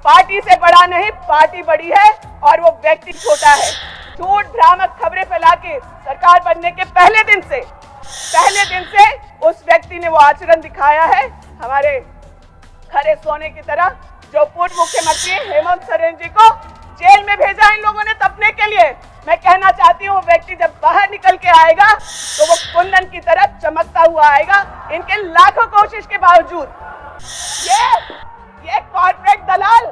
Party से बड़ा नहीं, पार्टी बड़ी है और वो व्यक्ति छोटा है। झूठ भ्रामक खबरें फैला के सरकार बनने के पहले दिन से उस व्यक्ति ने वो आचरण दिखाया है, हमारे खरे सोने की तरह। जो पूर्व मुख्यमंत्री हेमंत सोरेन जी को जेल में भेजा इन लोगों ने तपने के लिए, मैं कहना चाहती हूँ वो व्यक्ति जब बाहर निकल के आएगा तो वो कुंदन की तरह चमकता हुआ आएगा। इनके लाखों कोशिश के बावजूद ये कॉर्पोरेट दलाल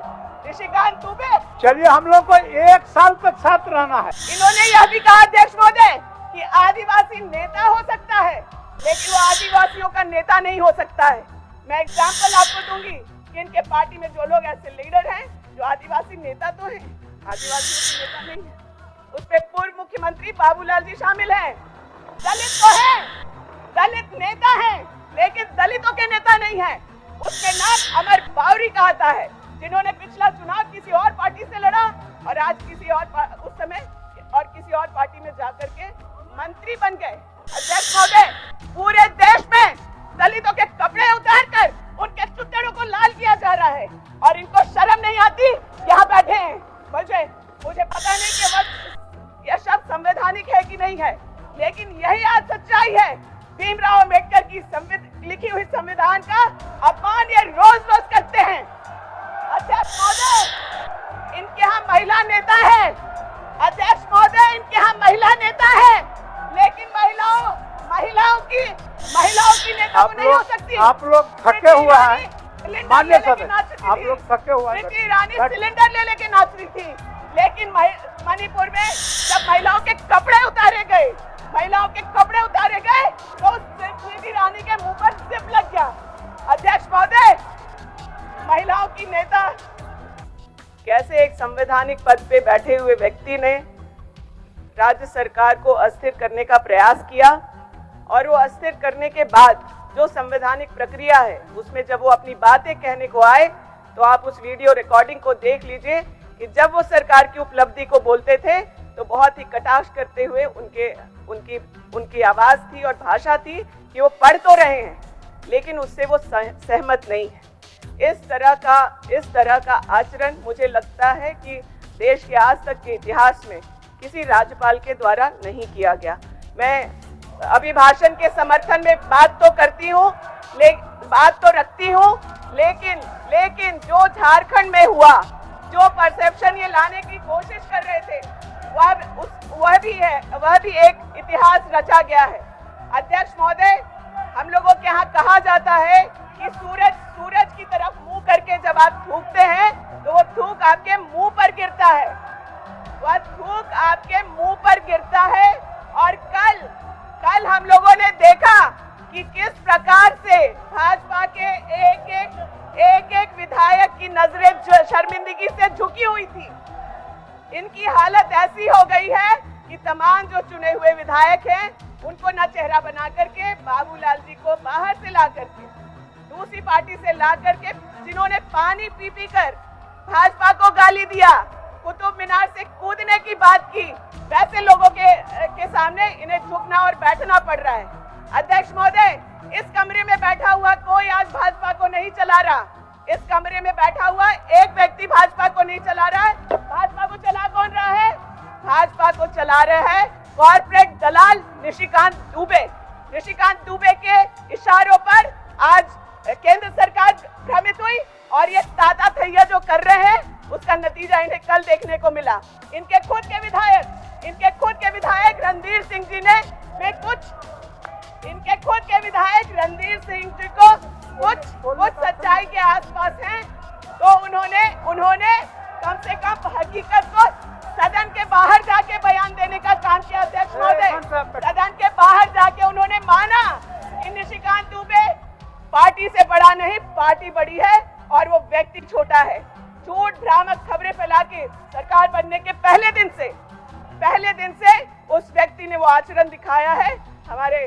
निशिकांत दुबे, चलिए हम लोग को 1 साल तक साथ रहना है। इन्होंने यह भी कहा अध्यक्ष महोदय कि आदिवासी नेता हो सकता है लेकिन वो आदिवासियों का नेता नहीं हो सकता है। मैं एग्जाम्पल आपको दूंगी कि इनके पार्टी में जो लोग ऐसे लीडर हैं जो आदिवासी नेता तो हैं, आदिवासियों के नेता नहीं है। उसपे पूर्व मुख्यमंत्री बाबूलाल जी शामिल हैं। दलित तो है, दलित नेता है लेकिन दलितों के नेता नहीं है। उसके नाम अमर बावरी कहता है, जिन्होंने पिछला चुनाव किसी और पार्टी से लड़ा और आज किसी और पार्टी में जाकर के मंत्री बन गए। अध्यक्ष महोदय, पूरे देश में दलितों के कपड़े उतारकर उनके चुट्टेड़ों को लाल किया जा रहा है और इनको शर्म नहीं आती। यहाँ बैठे हैं, मुझे पता नहीं कि यह शब्द संवैधानिक है कि नहीं है, लेकिन यही आज सच्चाई है। भीमराव अम्बेडकर की लिखी हुई संविधान का अपमान ये रोज करते हैं। अध्यक्ष महोदय, इनके यहाँ महिला नेता है, अध्यक्ष महोदय इनके यहाँ महिला नेता है, लेकिन महिलाओं की नेता को नहीं हो सकती। आप लोग थके हुए हैं, मान्य सर, आप लोग थके हुए हैं। स्मृति ईरानी सिलेंडर ले लेके नाच रही थी, लेकिन मणिपुर में जब महिलाओं के कपड़े उतारे गए तो स्मृति ईरानी के मुंह पर जिप लग गया। अध्यक्ष महोदय, महिलाओं की नेता कैसे एक संवैधानिक पद पे बैठे हुए व्यक्ति ने राज्य सरकार को अस्थिर करने का प्रयास किया और वो अस्थिर करने के बाद जो संवैधानिक प्रक्रिया है उसमें जब वो अपनी बातें कहने को आए तो आप उस वीडियो रिकॉर्डिंग को देख लीजिए कि जब वो सरकार की उपलब्धि को बोलते थे तो बहुत ही कटाक्ष करते हुए उनकी आवाज थी और भाषा थी कि वो पढ़ तो रहे हैं लेकिन उससे वो सहमत नहीं है। इस तरह का आचरण मुझे लगता है कि देश के आज तक के इतिहास में किसी राज्यपाल के द्वारा नहीं किया गया। मैं अभिभाषण के समर्थन में बात तो रखती हूँ, लेकिन जो झारखंड में हुआ, जो परसेप्शन ये लाने की कोशिश कर रहे थे, वह भी एक इतिहास रचा गया है। अध्यक्ष महोदय, हम लोगों के यहाँ कहा जाता है कि सूरज की तरफ मुंह करके जब आप थूकते हैं तो वो थूक आपके मुंह पर गिरता है, और कल हम लोगों ने देखा कि किस प्रकार से भाजपा के एक विधायक की नजरें शर्मिंदगी से झुकी हुई थी। इनकी हालत ऐसी हो गई है कि तमाम जो चुने हुए विधायक हैं उनको न चेहरा बना करके बाबूलाल जी को बाहर से ला करके दूसरी पार्टी से ला करके, जिन्होंने पानी पी कर भाजपा को गाली दिया, कुतुब मीनार से कूदने की बात की, वैसे लोगों के सामने इन्हें झुकना और बैठना पड़ रहा है। अध्यक्ष महोदय, इस कमरे में बैठा हुआ कोई आज भाजपा को नहीं चला रहा। इस कमरे में बैठा हुआ एक व्यक्ति भाजपा को नहीं चला रहा है। भाजपा को चला कौन रहा है? भाजपा को चला रहे हैं कॉर्पोरेट दलाल निशिकांत दुबे के इशारों पर आज केंद्र सरकार भ्रमित हुई और ये ताता थैया जो कर रहे हैं उसका नतीजा इन्हें कल देखने को मिला। इनके खुद के विधायक रणधीर सिंह जी को कुछ सच्चाई के आसपास हैं, तो उन्होंने कम से कम हकीकत को सदन के बाहर जाके बयान देने का काम किया। अध्यक्ष महोदय, सदन के बाहर जाके उन्होंने माना कि निशिकांत दुबे पार्टी से बड़ा नहीं, पार्टी बड़ी है और वो व्यक्ति छोटा है। झूठ भ्रामक खबरें फैला के सरकार बनने के पहले दिन से उस व्यक्ति ने वो आचरण दिखाया है, हमारे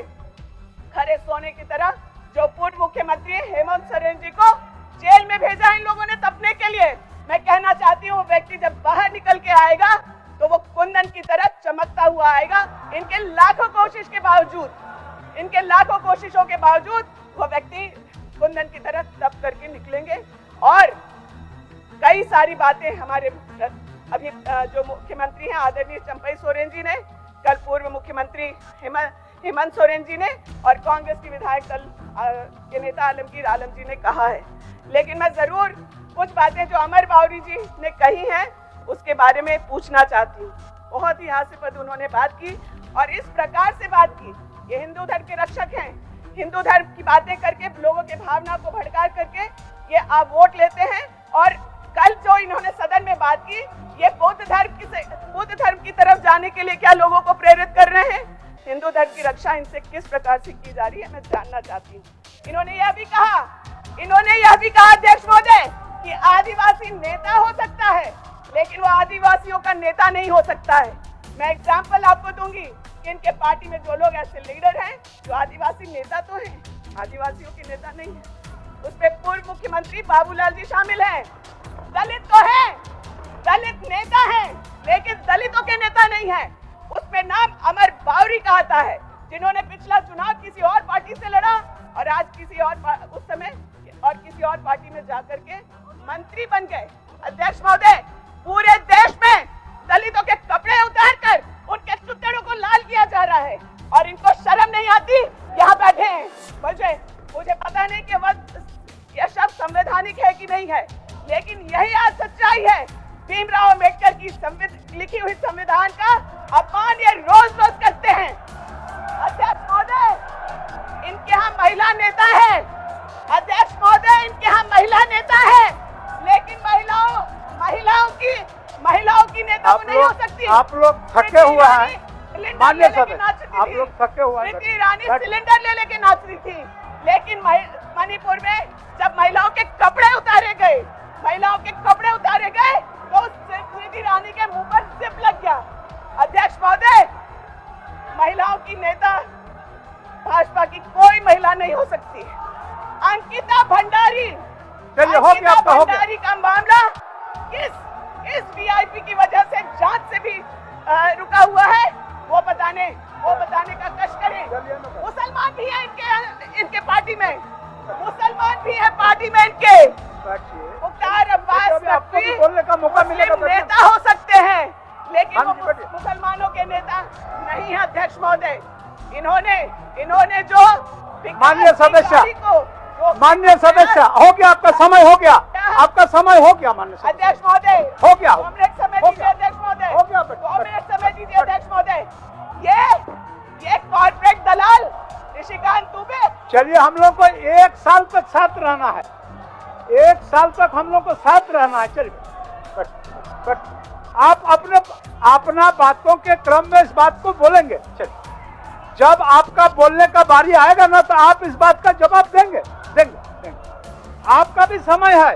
खरे सोने की तरह। जो पूर्व मुख्यमंत्री हेमंत सोरेन जी को जेल में भेजा इन लोगों ने तपने के लिए, मैं कहना चाहती हूँ वो व्यक्ति जब बाहर निकल के आएगा तो वो कुंदन की तरह चमकता हुआ आएगा। इनके लाखों कोशिशों के बावजूद वो व्यक्ति कुंदन की तरह तप करके निकलेंगे। और कई सारी बातें हमारे अभी जो मुख्यमंत्री हैं आदरणीय चंपई सोरेन जी ने, कल पूर्व मुख्यमंत्री हेमंत सोरेन जी ने और कांग्रेस की विधायक दल के नेता आलमगीर आलम जी ने कहा है। लेकिन मैं जरूर कुछ बातें जो अमर बावरी जी ने कही हैं उसके बारे में पूछना चाहती हूँ। बहुत ही हास्यास्पद उन्होंने बात की और इस प्रकार से बात की। ये हिंदू धर्म के रक्षक हैं, हिंदू धर्म की बातें करके लोगों के भावना को भड़का करके ये आप वोट लेते हैं। और कल जो इन्होंने सदन में बात की, ये बुद्ध धर्म की तरफ जाने के लिए क्या लोगों को प्रेरित कर रहे हैं? हिंदू धर्म की रक्षा इनसे किस प्रकार से की जा रही है मैं जानना चाहती हूँ। इन्होंने यह भी कहा अध्यक्ष महोदय कि आदिवासी नेता हो सकता है लेकिन वो आदिवासियों का नेता नहीं हो सकता है। मैं एग्जाम्पल आपको दूंगी कि इनके पार्टी में जो लोग ऐसे लीडर हैं जो आदिवासी नेता तो हैं, आदिवासियों के नेता नहीं है। उसमें पूर्व मुख्यमंत्री बाबूलाल जी शामिल हैं। दलित तो है, दलित नेता हैं लेकिन दलितों के नेता नहीं है। उसमें नाम अमर बावरी का आता है जिन्होंने पिछला चुनाव किसी और पार्टी से लड़ा और आज किसी और पार्टी में जाकर के मंत्री बन गए। अध्यक्ष महोदय, पूरे देश में दलितों के कपड़े उतारकर उनके चुत्तड़ों को लाल किया जा रहा है और इनको शर्म नहीं आती। यहाँ बैठे हैं, मुझे पता नहीं कि यह शब्द संवैधानिक है कि नहीं है, लेकिन यही आज सच्चाई है। भीमराव अम्बेडकर की लिखी हुई संविधान का अपमान ये रोज करते हैं। अध्यक्ष महोदय, इनके यहाँ महिला नेता है। अध्यक्ष महोदय, इनके यहाँ महिला नेता है लेकिन महिलाओं की नेता नहीं हो सकती। आप लोग थके हुए हैं, मान्य सदस्य, आप लोग थके हुए हैं। स्मृति ईरानी सिलेंडर ले लेके नाच रही थी, लेकिन मणिपुर में जब महिलाओं के कपड़े उतारे गए तो स्मृति ईरानी के मुंह पर जिप लग गया। अध्यक्ष महोदय, महिलाओं की नेता भाजपा की कोई महिला नहीं हो सकती। अंकिता भंडारी का मामला इस वीआईपी की वजह से जांच से भी रुका हुआ है, वो बताने का कष्ट करें। मुसलमान भी है इनके पार्टी में, मुसलमान भी है पार्टी में इनके। मुख्तार अब्बास नकवी बोलने का मौका मिलेगा, नेता हो सकते हैं लेकिन वो मुसलमानों के नेता नहीं है। अध्यक्ष महोदय, इन्होंने जो मान्य सदस्य हो गया, आपका समय हो गया, मान्य सदस्य। अध्यक्ष महोदय, हो गया, 2 मिनट समय दीजिए अध्यक्ष महोदय, हो गया, 2 मिनट समय दीजिए अध्यक्ष महोदय। ये कॉर्पोरेट दलाल ऋषिकांत दुबे। चलिए, हम लोग को 1 साल तक साथ रहना है, 1 साल तक हम लोग को साथ रहना है। चलिए, आप अपना बातों के क्रम में इस बात को बोलेंगे। चलिए, जब आपका बोलने का बारी आएगा ना तो आप इस बात का जवाब देंगे। आपका भी समय है,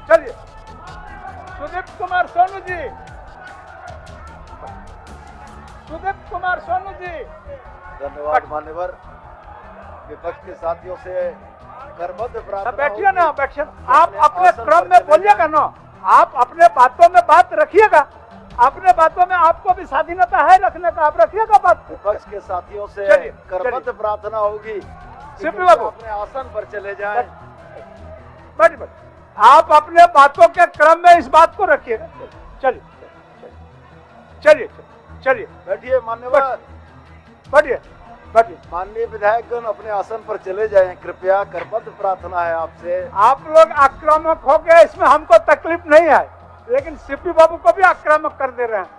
चलिए, सुदीप कुमार सोनू जी। धन्यवाद मान्यवर। विपक्ष के साथियों से करबद्ध प्रार्थना। बैठिए ना, बैठिए। आप अपने क्रम में बोलिएगा ना, आप अपने बातों में बात रखिएगा। अपने बातों में आपको भी स्वाधीनता है रखने का, आप रखिएगा बात। विपक्ष के साथियों से करबद्ध प्रार्थना होगी सिर्फ बाबू अपने आसन पर चले जाएं। बैठ आप अपने बातों के क्रम में इस बात को रखिएगा। चलिए, बैठिए मान्यवर। बैठिए। माननीय विधायकगण अपने आसन पर चले जाएं, कृपया करबद्ध प्रार्थना है आपसे। आप लोग आक्रामक हो गए, इसमें हमको तकलीफ नहीं है, लेकिन सीपी बाबू को भी आक्रामक कर दे रहे हैं।